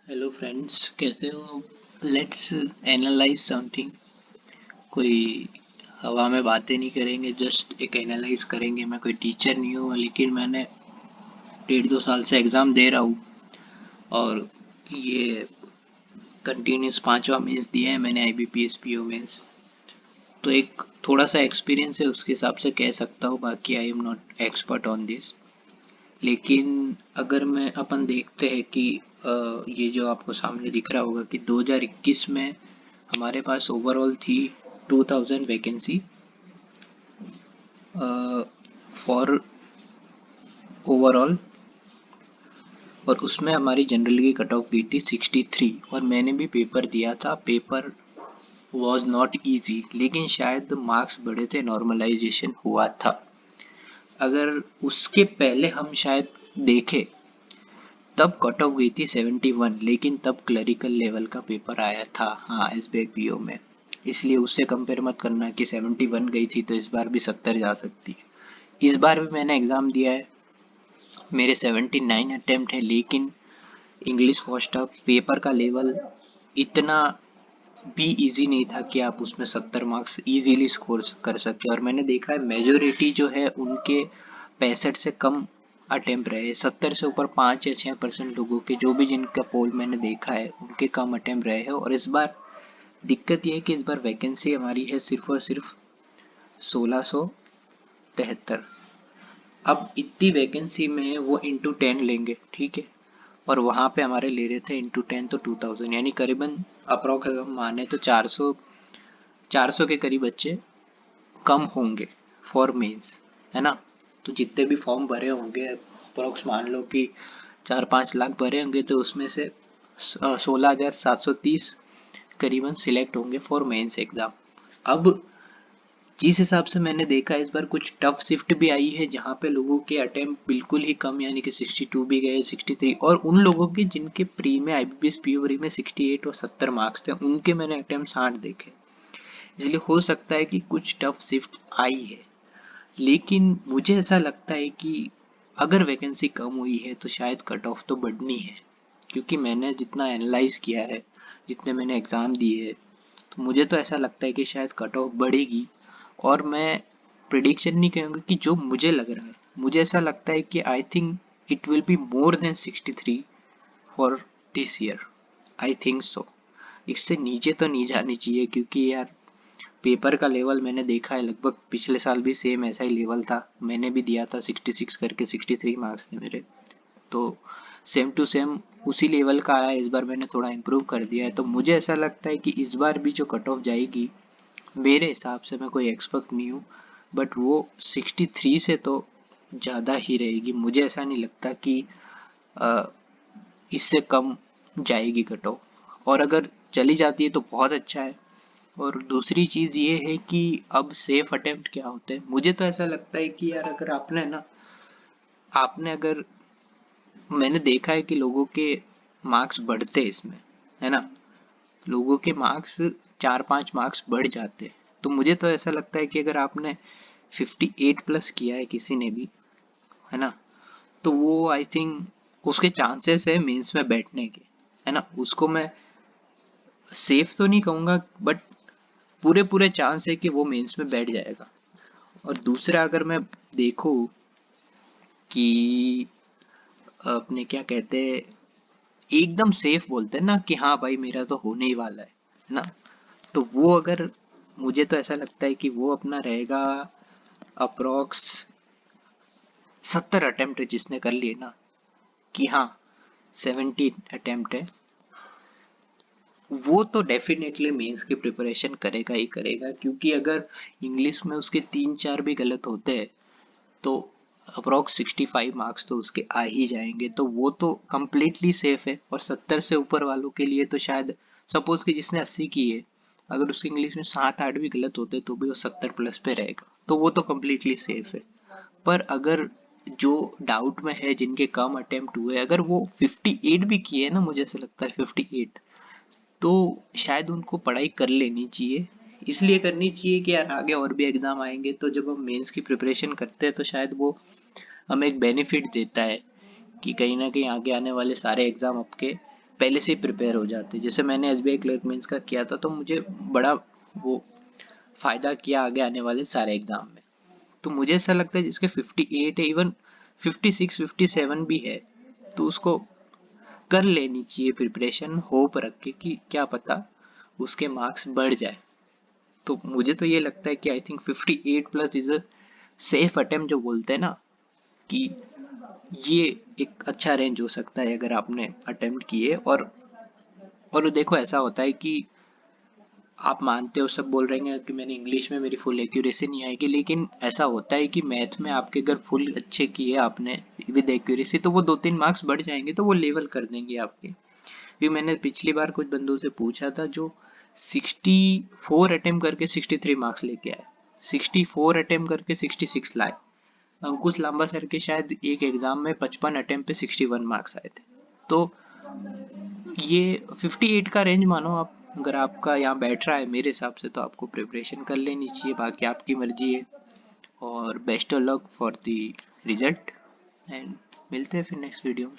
Hello friends, कैसे हो? Let's analyse something. कोई हवा में बातें नहीं करेंगे, जस्ट एक एनालाइज करेंगे। मैं कोई टीचर नहीं हूँ, लेकिन मैंने 1.5-2 साल से एग्ज़ाम दे रहा हूँ। और ये कंटिन्यूस 5वां मेंस दिया है मैंने, IBPS PO मेंस। तो एक थोड़ा सा एक्सपीरियंस है, उसके हिसाब से कह सकता हूँ। बाकी I am not expert on this. लेकिन अगर मैं अपन देखते हैं कि ये जो आपको सामने दिख रहा होगा कि 2021 में हमारे पास ओवरऑल थी 2000 वैकेंसी फॉर ओवरऑल। और उसमें हमारी जनरल की कट ऑफ गई थी 63। और मैंने भी पेपर दिया था। पेपर वॉज नॉट इजी, लेकिन शायद मार्क्स बढ़े थे, नॉर्मलाइजेशन हुआ था। अगर उसके पहले हम शायद देखें, तब कट ऑफ गई थी 71, लेकिन तब क्लरिकल लेवल का पेपर आया था, हाँ, SBI PO में। इसलिए उससे कंपेयर मत करना कि 71 गई थी तो इस बार भी 70 जा सकती है। इस बार भी मैंने एग्ज़ाम दिया है, मेरे 79 अटेम्प्ट है, लेकिन इंग्लिश फर्स्ट टफ पेपर का लेवल इतना भी इजी नहीं था कि आप उसमें 70 मार्क्स इजीली स्कोर कर सके। और मैंने देखा है मेजोरिटी जो है उनके 65 से कम अटेम्प्ट रहे। 70 से ऊपर 5 या 6% लोगों के, जो भी जिनका पोल मैंने देखा है, उनके कम अटेम्प्ट रहे हैं। और इस बार दिक्कत ये है कि इस बार वैकेंसी हमारी है सिर्फ और सिर्फ 1673। अब इतनी वैकेंसी में वो इंटू 10 लेंगे, ठीक है। और वहाँ पे हमारे ले रहे थे इंटू 10 तो 2000, यानी करीबन अप्रोक्स अगर हम माने तो 400 के करीब बच्चे कम होंगे फॉर मेंस, है ना। तो जितने भी फॉर्म भरे होंगे, अप्रोक्स मान लो कि 4-5 लाख भरे होंगे, तो उसमें से 16,730 करीबन सिलेक्ट होंगे फॉर मेंस एग्जाम। अब जिस हिसाब से मैंने देखा, इस बार कुछ टफ शिफ्ट भी आई है जहाँ पे लोगों के अटेम्प्ट बिल्कुल ही कम, यानी कि 62 भी गए, 63। और उन लोगों के जिनके प्री में, IBPS PO प्री में 68 और 70 मार्क्स थे, उनके मैंने अटेम्प्ट 60 देखे। इसलिए हो सकता है कि कुछ टफ शिफ्ट आई है। लेकिन मुझे ऐसा लगता है कि अगर वैकेंसी कम हुई है तो शायद कट ऑफ तो बढ़नी है। क्योंकि मैंने जितना एनालाइज किया है, जितने मैंने एग्ज़ाम दिए, तो मुझे तो ऐसा लगता है कि शायद कट ऑफ बढ़ेगी। और मैं प्रिडिक्शन नहीं कहूँगा कि जो मुझे लग रहा है, मुझे ऐसा लगता है कि I think it will be more than 63 for this year. I think so. इससे नीचे तो नहीं जानी चाहिए, क्योंकि यार पेपर का लेवल मैंने देखा है, लगभग पिछले साल भी सेम ऐसा ही लेवल था। मैंने भी दिया था 66 करके, 63 मार्क्स थे मेरे। तो सेम टू सेम उसी लेवल का आया। इस बार मैंने थोड़ा इम्प्रूव कर दिया है, तो मुझे ऐसा लगता है कि इस बार भी जो कट ऑफ जाएगी, मेरे हिसाब से, मैं कोई एक्सपर्ट नहीं हूँ, बट वो 63 से तो ज़्यादा ही रहेगी। मुझे ऐसा नहीं लगता कि इससे कम जाएगी कट ऑफ। और अगर चली जाती है तो बहुत अच्छा है। और दूसरी चीज़ ये है कि अब सेफ अटेम्प्ट क्या होते हैं। मुझे तो ऐसा लगता है कि यार, अगर आपने अगर मैंने देखा है कि लोगों के मार्क्स बढ़ते हैं इसमें, है ना। लोगों के मार्क्स 4-5 मार्क्स बढ़ जाते हैं। तो मुझे तो ऐसा लगता है कि अगर आपने 58 प्लस किया है किसी ने भी, है ना, तो वो आई थिंक उसके चांसेस है मेंस में बैठने के, है ना। उसको मैं सेफ तो नहीं कहूँगा, बट पूरे पूरे चांस है कि वो मेंस में बैठ जाएगा। और दूसरा, अगर मैं देखूँ कि अपने क्या कहते हैं, एकदम सेफ बोलते हैं ना कि हाँ भाई मेरा तो होने ही वाला है ना। तो वो अगर, मुझे तो ऐसा लगता है कि वो अपना रहेगा अप्रोक्स 70 अटेम्प्ट जिसने कर लिए ना, कि हाँ 70 अटेम्प्ट है, वो तो डेफिनेटली मेंस की प्रिपरेशन करेगा ही करेगा। क्योंकि अगर इंग्लिश में उसके 3-4 भी गलत होते हैं, तो अप्रोक्स 65 मार्क्स तो उसके आ ही जाएंगे। तो वो तो कम्प्लीटली सेफ है। और 70 से ऊपर वालों के लिए तो शायद, सपोज कि जिसने 80 की है, अगर उसके इंग्लिश में 7-8 भी गलत होते तो भी वो 70 प्लस पे रहेगा, तो वो तो कम्प्लीटली सेफ है। पर अगर जो डाउट में है, जिनके कम अटेम्प्ट हुए, अगर वो 58 भी किए ना, मुझे ऐसा लगता है 58, तो शायद उनको पढ़ाई कर लेनी चाहिए। इसलिए करनी चाहिए कि यार आगे और भी एग्जाम आएंगे, तो जब हम मेंस की प्रिपरेशन करते हैं तो शायद वो हमें एक बेनिफिट देता है कि कहीं ना कहीं आगे आने वाले सारे एग्जाम आपके पहले से ही प्रिपेयर हो जाते। जैसे मैंने एसबीआई क्लर्क मेंस का किया था तो मुझे बड़ा वो फायदा किया आगे आने वाले सारे एग्जाम में। तो मुझे ऐसा लगता है जिसके 58 है, इवन 56 57 भी है, तो उसको कर लेनी चाहिए प्रिपरेशन, होप रख के कि क्या पता उसके मार्क्स बढ़ जाए। तो मुझे तो ये लगता है कि I think 58 plus is a safe attempt, जो बोलते हैं ना कि ये एक अच्छा रेंज हो सकता है अगर आपने अटेम्प्ट किए। और देखो ऐसा होता है कि आप मानते हो, सब बोल रहे हैं कि मैंने इंग्लिश में मेरी फुल एक्यूरेसी नहीं आएगी, लेकिन ऐसा होता है कि मैथ में आपके अगर फुल अच्छे किए आपने विद एक्यूरेसी तो वो 2-3 मार्क्स बढ़ जाएंगे, तो वो लेवल कर देंगे आपके। भी मैंने पिछली बार कुछ बंदों से पूछा था जो 64 अटेम्प्ट करके 63 मार्क्स लेके आए, 64 अटेम्प्ट करके 66 लाए। अंकुश लांबा सर के शायद एक एग्जाम में 55 अटेम्प्ट पे 61 मार्क्स आए थे। तो ये 58 का रेंज मानो आप, अगर आपका यहाँ बैठ रहा है मेरे हिसाब से तो आपको प्रिपरेशन कर लेनी चाहिए, बाकी आपकी मर्जी है। और best of luck for the result, and मिलते हैं फिर नेक्स्ट वीडियो में।